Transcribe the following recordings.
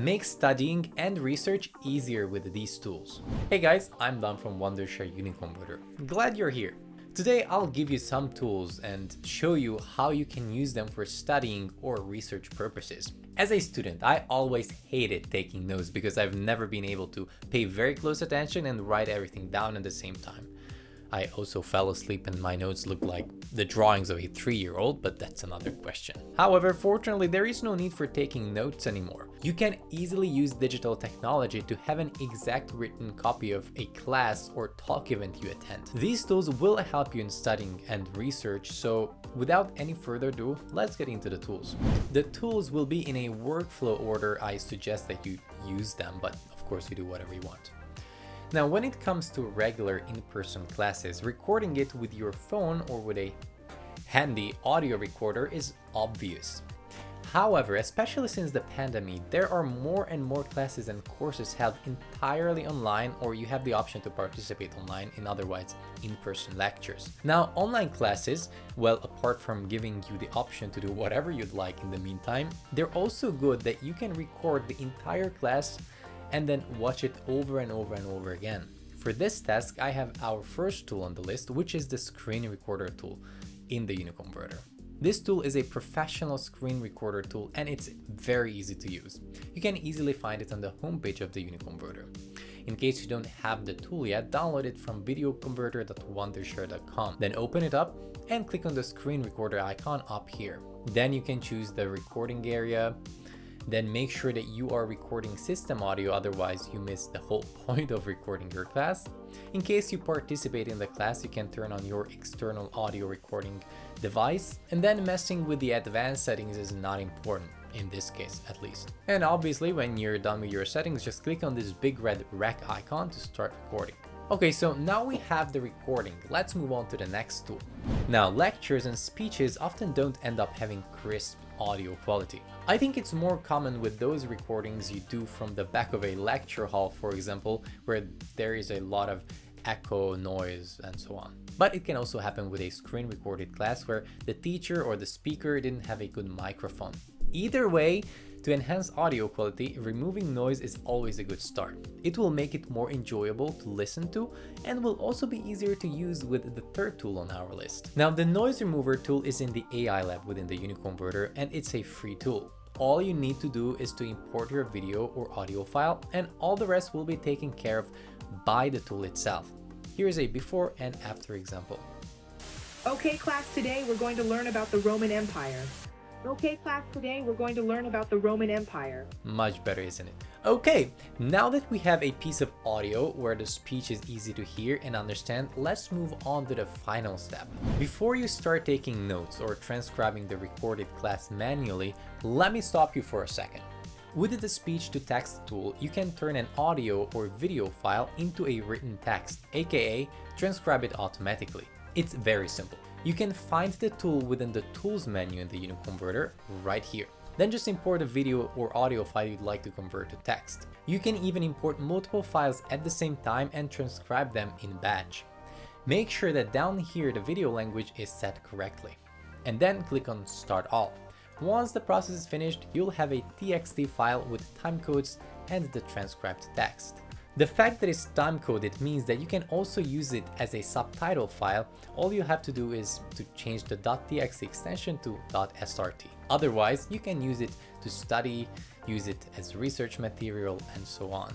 Make studying and research easier with these tools. Hey guys, I'm Don from Wondershare UniConverter. Glad you're here. Today I'll give you some tools and show you how you can use them for studying or research purposes. As a student, I always hated taking notes because I've never been able to pay very close attention and write everything down at the same time. I also fell asleep and my notes looked like the drawings of a 3-year-old, but that's another question. However, fortunately, there is no need for taking notes anymore. You can easily use digital technology to have an exact written copy of a class or talk event you attend. These tools will help you in studying and research, so without any further ado, let's get into the tools. The tools will be in a workflow order. I suggest that you use them, but of course you do whatever you want. Now, when it comes to regular in-person classes, recording it with your phone or with a handy audio recorder is obvious. However, especially since the pandemic, there are more and more classes and courses held entirely online, or you have the option to participate online in otherwise in-person lectures. Now, online classes, well, apart from giving you the option to do whatever you'd like in the meantime, they're also good that you can record the entire class and then watch it over and over and over again. For this task, I have our first tool on the list, which is the screen recorder tool in the UniConverter. This tool is a professional screen recorder tool and it's very easy to use. You can easily find it on the homepage of the UniConverter. In case you don't have the tool yet, download it from videoconverter.wondershare.com. Then open it up and click on the screen recorder icon up here. Then you can choose the recording area. Then make sure that you are recording system audio, otherwise you miss the whole point of recording your class. In case you participate in the class, you can turn on your external audio recording device, and then messing with the advanced settings is not important, in this case at least. And obviously when you're done with your settings, just click on this big red rec icon to start recording. Okay, so now we have the recording. Let's move on to the next tool. Now, lectures and speeches often don't end up having crisp audio quality. I think it's more common with those recordings you do from the back of a lecture hall, for example, where there is a lot of echo, noise, and so on. But it can also happen with a screen recorded class where the teacher or the speaker didn't have a good microphone. Either way, to enhance audio quality, removing noise is always a good start. It will make it more enjoyable to listen to and will also be easier to use with the third tool on our list. Now, the noise remover tool is in the AI lab within the UniConverter and it's a free tool. All you need to do is to import your video or audio file and all the rest will be taken care of by the tool itself. Here's a before and after example. Okay, class, today we're going to learn about the Roman Empire. Okay, class, today we're going to learn about the Roman Empire. Much better, isn't it? Okay, now that we have a piece of audio where the speech is easy to hear and understand, let's move on to the final step. Before you start taking notes or transcribing the recorded class manually, let me stop you for a second. With the speech-to-text tool, you can turn an audio or video file into a written text, aka transcribe it automatically. It's very simple. You can find the tool within the Tools menu in the UniConverter right here. Then just import a video or audio file you'd like to convert to text. You can even import multiple files at the same time and transcribe them in batch. Make sure that down here the video language is set correctly. And then click on Start All. Once the process is finished, you'll have a TXT file with timecodes and the transcribed text. The fact that it's time-coded means that you can also use it as a subtitle file. All you have to do is to change the .txt extension to .srt. Otherwise, you can use it to study, use it as research material, and so on.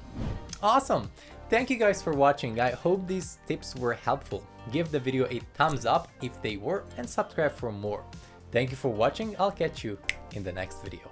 Awesome! Thank you guys for watching. I hope these tips were helpful. Give the video a thumbs up if they were and subscribe for more. Thank you for watching. I'll catch you in the next video.